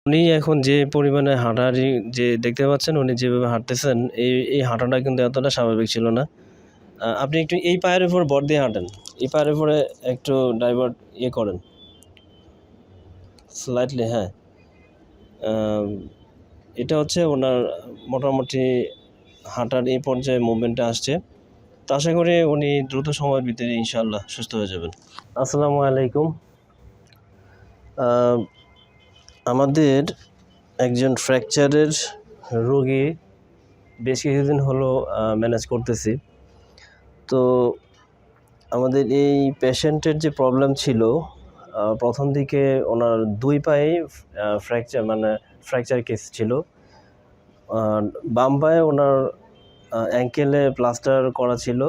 উনি এখন যে পরিমাণে হাঁটাহাঁটি যে দেখতে পাচ্ছেন, উনি যেভাবে হাঁটতেছেন, এই হাঁটাটা কিন্তু এতটা স্বাভাবিক ছিল না। আপনি একটু এই পায়ের উপর ভর দিয়ে হাঁটেন। এই পায়ের উপরে একটু ডাইভার্ট করেন। স্লাইটলি, হ্যাঁ। এটা হচ্ছে ওনার মোটামুটি হাঁটার এই পর্যায়ে মুভমেন্টটা আসছে। তো আশা করি উনি দ্রুত সময়ের ভিতরে ইনশাআল্লাহ সুস্থ হয়ে যাবেন। আসসালামু আলাইকুম। আমাদের একজন ফ্র্যাকচারের রোগী বেশ কিছুদিন হলো ম্যানেজ করতেছি। তো আমাদের এই পেশেন্টের যে প্রবলেম ছিল, প্রথম দিকে ওনার 2 পায়েই ফ্র্যাকচার কেস ছিল। বাম পায়ে ওনার অ্যাঙ্কেলে প্লাস্টার করা ছিল।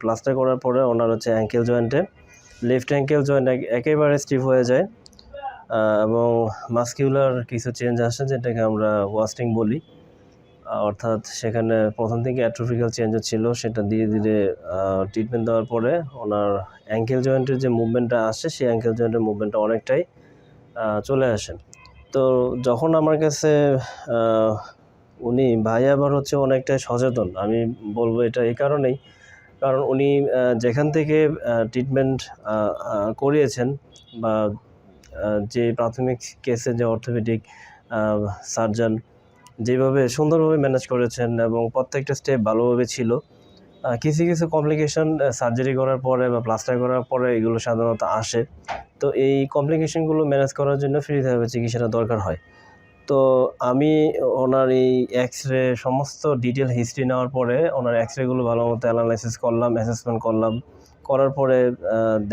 প্লাস্টার করার পরে ওনার হচ্ছে অ্যাঙ্কেল জয়েন্টে লেফট অ্যাঙ্কেল জয়েন্ট একেবারে স্টিফ হয়ে যায় এবং মাসকিউলার কিছু চেঞ্জ আসে, যেটাকে আমরা ওয়াস্টিং বলি। অর্থাৎ সেখানে প্রথম থেকে অ্যাট্রোফিক্যাল চেঞ্জও ছিল, সেটা ধীরে ধীরে ট্রিটমেন্ট দেওয়ার পরে ওনার অ্যাঙ্কেল জয়েন্টের যে মুভমেন্টটা আসে, সেই অ্যাঙ্কেল জয়েন্টের মুভমেন্টটা অনেকটাই চলে আসে। তো যখন আমার কাছে উনি ভাই আবার হচ্ছে অনেকটাই সচেতন, আমি বলবো এটা এই কারণেই, কারণ উনি যেখান থেকে ট্রিটমেন্ট করিয়েছেন বা যে প্রাথমিক কেসে যে অর্থোপেডিক সার্জন যেভাবে সুন্দরভাবে ম্যানেজ করেছেন এবং প্রত্যেকটা স্টেপ ভালোভাবে ছিল। কিছু কিছু কমপ্লিকেশন সার্জারি করার পরে বা প্লাস্টার করার পরে এগুলো সাধারণত আসে। তো এই কমপ্লিকেশনগুলো ম্যানেজ করার জন্য ফ্রি থেরাপি চিকিৎসাটা দরকার হয়। তো আমি ওনার এই এক্স-রে সমস্ত ডিটেল হিস্ট্রি নেওয়ার পরে ওনার এক্স-রেগুলো ভালো মতো অ্যানালাইসিস করলাম, অ্যাসেসমেন্ট করলাম। করার পরে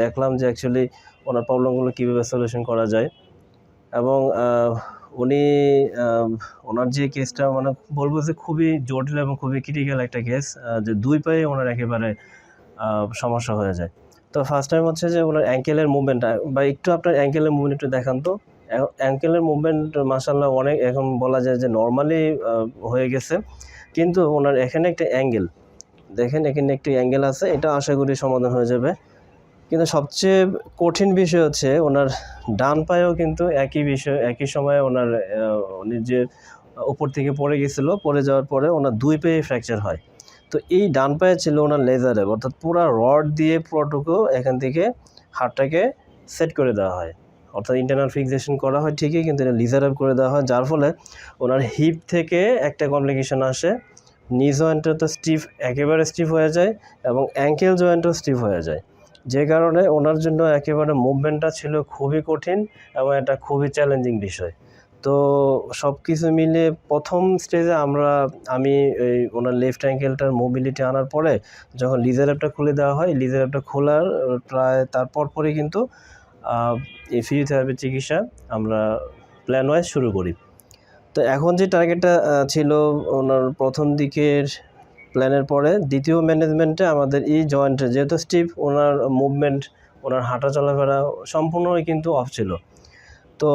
দেখলাম যে অ্যাকচুয়ালি ওনার প্রবলেমগুলো কীভাবে সলিউশন করা যায়। এবং উনি ওনার যে কেসটা মানে বলবো যে খুবই জটিল এবং খুবই ক্রিটিক্যাল একটা কেস, যে 2 পায়ে ওনার একেবারে সমস্যা হয়ে যায়। তো ফার্স্ট টাইম হচ্ছে যে ওনার অ্যাঙ্কেলের মুভমেন্টটা বা একটু আপনার অ্যাঙ্কেলের মুভমেন্ট একটু দেখান তো। অ্যাঙ্কেলের মুভমেন্ট মাশাআল্লাহ অনেক এখন বলা যায় যে নরমালি হয়ে গেছে। কিন্তু ওনার এখানে একটা অ্যাঙ্গেল দেখেন, এখানে একটি অ্যাঙ্গেল আছে, এটা আশা করি সমাধান হয়ে যাবে। কিন্তু সবচেয়ে কঠিন বিষয় হচ্ছে ওনার ডান পায়েও কিন্তু একই সময়ে ওনার উনি যে উপর থেকে পড়ে গেছিলো, পড়ে যাওয়ার পরে ওনার 2 পায়ে ফ্র্যাকচার হয়। তো এই ডান পায়ে ছিল ওনার লেজার অ্যাব, অর্থাৎ পুরা রড দিয়ে পুরোটুকু এখান থেকে হাড়টাকে সেট করে দেওয়া হয়, অর্থাৎ ইন্টারনাল ফিক্সেশন করা হয় ঠিকই, কিন্তু এটা লেজার অ্যাব করে দেওয়া হয়, যার ফলে ওনার হিপ থেকে একটা কমপ্লিকেশন আসে। নি জয়েন্টটা তো একেবারে স্টিফ হয়ে যায় এবং অ্যাঙ্কেল জয়েন্টও স্টিফ হয়ে যায়, যে কারণে ওনার জন্য একেবারে মুভমেন্টটা ছিল খুবই কঠিন এবং এটা খুবই চ্যালেঞ্জিং বিষয়। তো সব কিছু মিলিয়ে প্রথম স্টেজে আমি ওনার লেফট অ্যাঙ্কেলটার মোবিলিটি আনার পরে যখন লিজার অ্যাপটা খুলে দেওয়া হয়, লিজার অ্যাপটা খোলার প্রায় তার পরপরই কিন্তু এই ফিজিওথেরাপি চিকিৎসা আমরা প্ল্যান ওয়াইজ শুরু করি। তো এখন যে টার্গেটটা ছিল ওনার প্রথম দিকের প্ল্যানের পরে দ্বিতীয় ম্যানেজমেন্টে আমাদের এই জয়েন্টে যেহেতু স্টিফ, ওনার মুভমেন্ট, ওনার হাঁটা চলাফেরা সম্পূর্ণই কিন্তু অফ ছিল। তো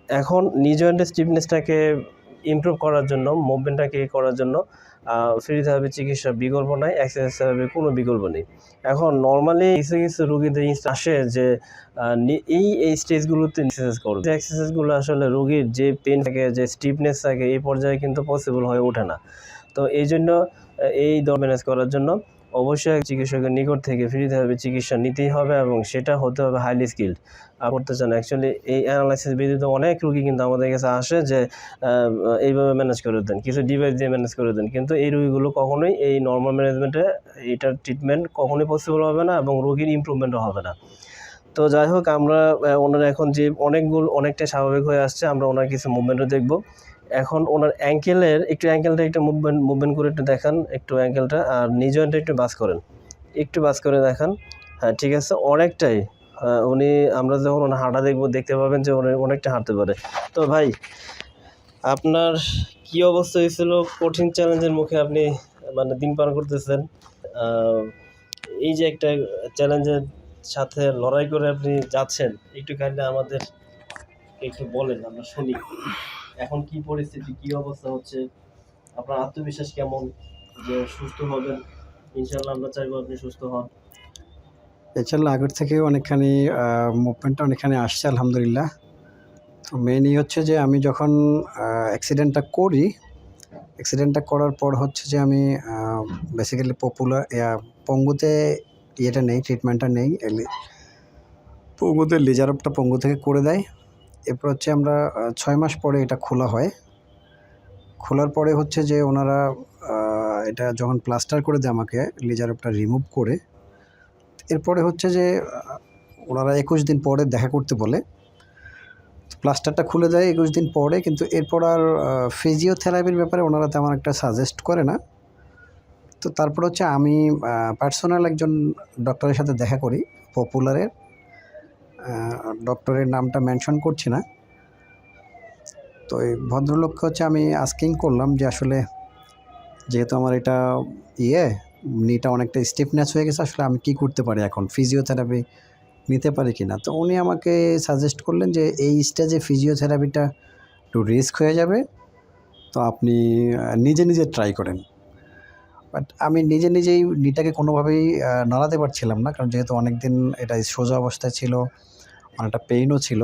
এখন নি জয়েন্টের স্টিফনেসটাকে ইমপ্রুভ করার জন্য, মুভমেন্টটাকে করার জন্য ফিজিওথেরাপি চিকিৎসার বিকল্প নাই, এক্সারসাইজ থেরাপির কোনো বিকল্প নেই। এখন নর্মালি কিছু কিছু রোগীদের আসে যে এই স্টেজগুলোতে এক্সারসাইজ করবে, যে এক্সারসাইজগুলো আসলে রোগীর যে পেন থাকে, যে স্টিফনেস থাকে, এই পর্যায়ে কিন্তু পসিবল হয়ে ওঠে না। তো এই জন্য এই ম্যানেজ করার জন্য অবশ্যই চিকিৎসকের নিকট থেকে ফিজিওথেরাপি চিকিৎসা নিতেই হবে এবং সেটা হতে হবে হাইলি স্কিল্ড করতে চান। অ্যাকচুয়ালি এই অ্যানালাইসিস ব্যতীত অনেক রোগী কিন্তু আমাদের কাছে আসে যে এইভাবে ম্যানেজ করে দেন, কিছু ডিভাইস দিয়ে ম্যানেজ করে দেন, কিন্তু এই রোগীগুলো কখনোই এই নর্মাল ম্যানেজমেন্টে এটার ট্রিটমেন্ট কখনোই পসিবল হবে না এবং রোগীর ইমপ্রুভমেন্টও হবে না। তো যাই হোক, আমরা ওনার এখন যে অনেকটাই স্বাভাবিক হয়ে আসছে, আমরা ওনার কিছু মুভমেন্টও দেখব। এখন ওনার অ্যাঙ্কেলটা একটু মুভমেন্ট করে একটু দেখান, একটু অ্যাঙ্কেলটা, আর নি জয়েন্টটা একটু বাস করেন, একটু বাস করে দেখান। হ্যাঁ, ঠিক আছে, অনেকটাই আমরা যখন ওনার হাঁটা দেখতে পাবেন যে অনেকটা হাঁটতে পারে। তো ভাই, আপনার কি অবস্থা হয়েছিল? কঠিন চ্যালেঞ্জের মুখে আপনি মানে দিন পার করতেছেন। এই যে একটা চ্যালেঞ্জের সাথে লড়াই করে আপনি যাচ্ছেন, একটু কাইন্ডলি আমাদের একটু বলেন, আমরা শুনি এখন কি পরিস্থিতি, কি অবস্থা হচ্ছে, আপনার আত্মবিশ্বাস কেমন যে সুস্থ হবেন? ইনশাআল্লাহ আমরা চাইবো আপনি সুস্থ হন। এছাড়া আগের থেকে অনেকখানি মুভমেন্টটা অনেকখানি আসছে আলহামদুলিল্লাহ। তো মেইনই হচ্ছে যে আমি যখন অ্যাক্সিডেন্টটা করার পর হচ্ছে যে আমি বেসিক্যালি পঙ্গুতে নেই, ট্রিটমেন্টটা নেই। পঙ্গুতে লেজারঅপটা পঙ্গু থেকে করে দেয়। এরপর হচ্ছে আমরা 6 মাস পরে এটা খোলা হয়। খোলার পরে হচ্ছে যে ওনারা এটা যখন প্লাস্টার করে দেয় আমাকে, লেজারঅপটা রিমুভ করে, এরপরে হচ্ছে যে ওনারা 21 দিন পরে দেখা করতে বলে। প্লাস্টারটা খুলে দেয় 21 দিন পরে, কিন্তু এরপর আর ফিজিওথেরাপির ব্যাপারে ওনারা তেমন একটা সাজেস্ট করে না। তো তারপর হচ্ছে আমি পার্সোনাল একজন ডক্টরের সাথে দেখা করি, পপুলারের। ডক্টরের নামটা মেনশন করছি না। তো এই ভদ্রলোককে হচ্ছে আমি আস্কিং করলাম যে আসলে যেহেতু আমার এটা নিটা অনেকটা স্টিফনেস হয়ে গেছে, আসলে আমি কি করতে পারি, এখন ফিজিওথেরাপি নিতে পারি কিনা। তো উনি আমাকে সাজেস্ট করলেন যে এই স্টেজে ফিজিওথেরাপিটা একটু রিস্ক হয়ে যাবে, তো আপনি নিজে নিজে ট্রাই করেন। বাট আমি নিজেই নিটাকে কোনোভাবেই নাড়াতে পারছিলাম না, কারণ যেহেতু অনেক দিন এটা সোজা অবস্থায় ছিল, অনেকটা পেইনও ছিল।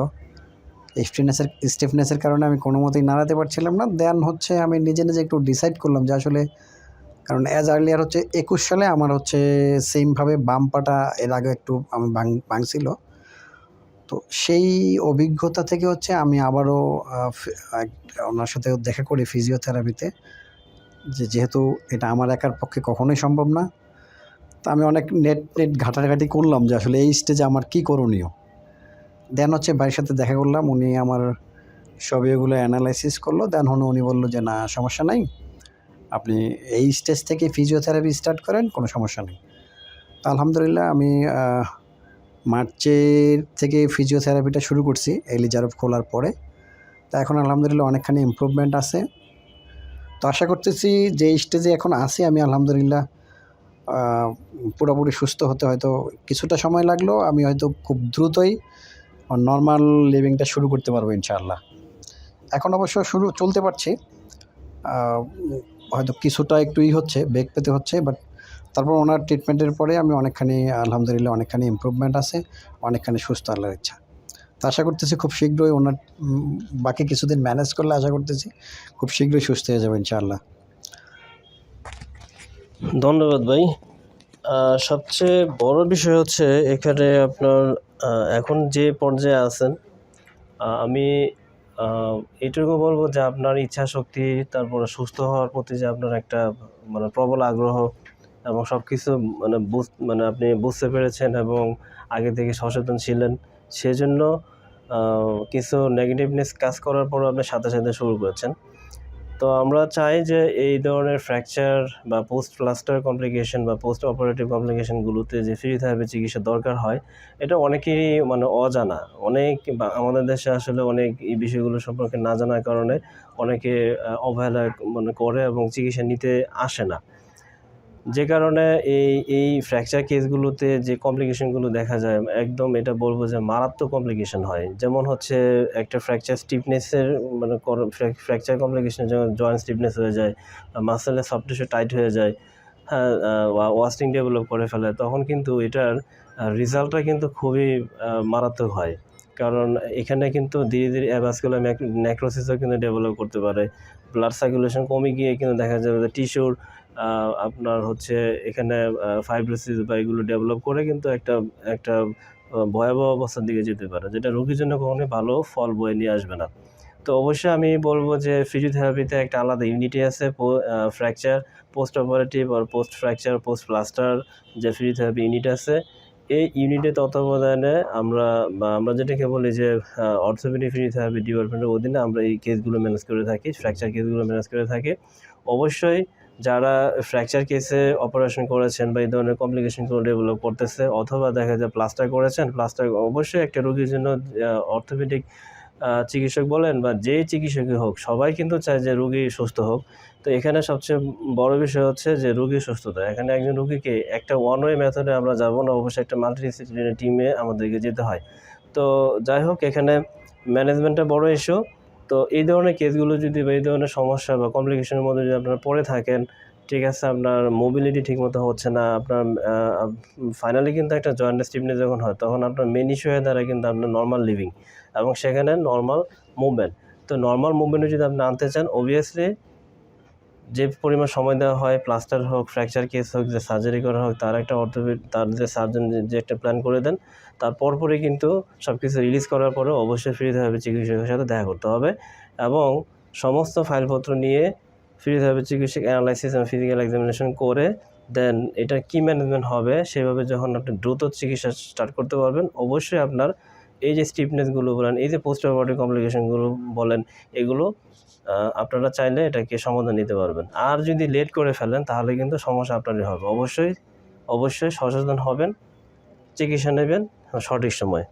স্টিফনেসের কারণে আমি কোনো মতেই নাড়াতে পারছিলাম না। দেন হচ্ছে আমি নিজে একটু ডিসাইড করলাম যে আসলে, কারণ অ্যাজ আর্লিয়ার হচ্ছে 21 সালে আমার হচ্ছে সেমভাবে বাম পাটা এর আগে একটু আমি ভাঙছিল। তো সেই অভিজ্ঞতা থেকে হচ্ছে আমি আবারও ওনার সাথে দেখা করি ফিজিওথেরাপিতে, যেহেতু এটা আমার একার পক্ষে কখনোই সম্ভব না। তো আমি অনেক নেট ঘাটাঘাটি করলাম যে আসলে এই স্টেজে আমার কী করণীয়। দেন হচ্ছে ভাইয়ের সাথে দেখা করলাম, উনি আমার সবইগুলো অ্যানালাইসিস করলো। দেন উনি বললো যে না, সমস্যা নাই, আপনি এই স্টেজ থেকে ফিজিওথেরাপি স্টার্ট করেন, কোনো সমস্যা নেই। তো আলহামদুলিল্লাহ আমি মার্চের থেকে ফিজিওথেরাপিটা শুরু করছি এই লেজারঅপ খোলার পরে। তো এখন আলহামদুলিল্লাহ অনেকখানি ইমপ্রুভমেন্ট আছে। তো আশা করতেছি যে স্টেজে এখন আছি আমি, আলহামদুলিল্লাহ পুরোপুরি সুস্থ হতে হয়তো কিছুটা সময় লাগলেও আমি হয়তো খুব দ্রুতই নর্মাল লিভিংটা শুরু করতে পারবো ইনশাআল্লাহ। এখন অবশ্য চলতে পারছি, হয়তো কিছুটা একটুই হচ্ছে, বেগ পেতে হচ্ছে, বাট তারপর ওনার ট্রিটমেন্টের পরে আমি অনেকখানি আলহামদুলিল্লাহ অনেকখানি ইমপ্রুভমেন্ট আছে, অনেকখানি সুস্থ, আল্লাহর ইচ্ছা। তো আশা করতেছি খুব শীঘ্রই ওনার বাকি কিছুদিন ম্যানেজ করলে আশা করতেছি খুব শীঘ্রই সুস্থ হয়ে যাবে ইনশাআল্লাহ। ধন্যবাদ ভাই। সবচেয়ে বড় বিষয় হচ্ছে এখানে আপনার এখন যে পর্যায়ে আছেন, আমি এটুকু বলবো যে আপনার ইচ্ছা শক্তি, তারপরে সুস্থ হওয়ার প্রতি যে আপনার একটা প্রবল আগ্রহ এবং সব কিছু আপনি বুঝতে পেরেছেন এবং আগে থেকে সচেতন ছিলেন, সেজন্য কিছু নেগেটিভনেস কাজ করার পরও আপনি সাথে শুরু করেছেন। তো আমরা চাই যে এই ধরনের ফ্র্যাকচার বা পোস্ট প্লাস্টার কমপ্লিকেশন বা পোস্ট অপারেটিভ কমপ্লিকেশনগুলোতে যে ফিজিওথেরাপি চিকিৎসা দরকার হয়, এটা অনেকেরই অজানা। আমাদের দেশে আসলে অনেক এই বিষয়গুলো সম্পর্কে না জানার কারণে অনেকে অবহেলা করে এবং চিকিৎসা নিতে আসে না। যে কারণে এই ফ্র্যাকচার কেসগুলোতে যে কমপ্লিকেশনগুলো দেখা যায়, একদম এটা বলবো যে মারাত্মক কমপ্লিকেশন হয়। যেমন হচ্ছে একটা ফ্র্যাকচার স্টিফনেসের ফ্র্যাকচার কমপ্লিকেশন, যেমন জয়েন্ট স্টিফনেস হয়ে যায়, মাসেলের সফট টিস্যু টাইট হয়ে যায়, হ্যাঁ, ওয়াস্টিং ডেভেলপ করে ফেলে, তখন কিন্তু এটার রেজাল্টটা কিন্তু খুবই মারাত্মক হয়। কারণ এখানে কিন্তু ধীরে ধীরে অ্যাভাসকুলার নেক্রোসিসও কিন্তু ডেভেলপ করতে পারে। ব্লাড সার্কুলেশন কমে গিয়ে কিন্তু দেখা যাবে যে টিস্যুর আপনার হচ্ছে এখানে ফাইব্রোসিস বা এগুলো ডেভেলপ করে কিন্তু একটা ভয়াবহ অবস্থার দিকে যেতে পারে, যেটা রোগীর জন্য কখনোই ভালো ফল বয়ে নিয়ে আসবে না। তো অবশ্যই আমি বলবো যে ফিজিওথেরাপিতে একটা আলাদা ইউনিটি আছে, ফ্র্যাকচার পোস্ট অপারেটিভ আর পোস্ট ফ্র্যাকচার পোস্ট প্লাস্টার যে ফিজিওথেরাপি ইউনিট আছে, এই ইউনিটের তত্ত্বাবধানে আমরা যেটাকে বলি যে অর্থোপেডিক ফিজিওথেরাপি ডিপার্টমেন্টের অধীনে আমরা এই কেসগুলো ম্যানেজ করে থাকি, ফ্র্যাকচার কেসগুলো ম্যানেজ করে থাকি। অবশ্যই যারা ফ্র্যাকচার কেসে অপারেশন করেছেন বা এই ধরনের কমপ্লিকেশনগুলো ডেভেলপ করতেছে, অথবা দেখা যায় প্লাস্টার করেছেন, প্লাস্টার অবশ্যই একটা রোগীর জন্য অর্থোপেডিক চিকিৎসক বলেন বা যে চিকিৎসকই হোক, সবাই কিন্তু চায় যে রোগী সুস্থ হোক। তো এখানে সবচেয়ে বড় বিষয় হচ্ছে যে রোগীর সুস্থতা। এখানে একজন রোগীকে একটা ওয়ান ওয়ে মেথডে আমরা যাব না, অবশ্যই একটা মাল্টিডিসিপ্লিনারি টিমে আমাদেরকে যেতে হয়। তো যাই হোক, এখানে ম্যানেজমেন্টটা বড় ইস্যু। তো এই ধরনের কেসগুলো যদি বা এই ধরনের সমস্যা বা কমপ্লিকেশনের মধ্যে যদি আপনারা পড়ে থাকেন, ঠিক আছে, আপনার মোবিলিটি ঠিকমতো হচ্ছে না, আপনার ফাইনালি কিন্তু একটা জয়েন্ট স্টিফনেস যখন হয়, তখন আপনার মেন ইস্যু হয়ে দাঁড়ায় কিন্তু আপনার নর্মাল লিভিং, এবং সেখানে নর্মাল মুভমেন্ট। তো নর্মাল মুভমেন্টে যদি আপনি আনতে চান, অবভিয়াসলি যে পরিমাণ সময় দেওয়া হয়, প্লাস্টার হোক, ফ্র্যাকচার কেস হোক, যে সার্জারি করা হোক, তার একটা তার যে সার্জন যে একটা প্ল্যান করে দেন, তার পরপরই কিন্তু সব কিছু রিলিজ করার পরে অবশ্যই ফ্রিভাবে চিকিৎসকের সাথে দেখা করতে হবে এবং সমস্ত ফাইলপত্র নিয়ে ফ্রিভাবে চিকিৎসক অ্যানালাইসিস এবং ফিজিক্যাল এক্সামিনেশন করে দেন এটার কী ম্যানেজমেন্ট হবে সেভাবে যখন আপনি দ্রুত চিকিৎসা স্টার্ট করতে পারবেন, অবশ্যই আপনার এই যে স্টিফনেসগুলো বলেন, এই যে পোস্ট অপারেটিভ কমপ্লিকেশনগুলো বলেন, এগুলো আপনারা চাইলে এটাকে সমাধান নিতে পারবেন। আর যদি লেট করে ফেলেন তাহলে কিন্তু সমস্যা আপনারই হবে। অবশ্যই সচেতন হবেন, চিকিৎসা নেবেন সঠিক সময়ে।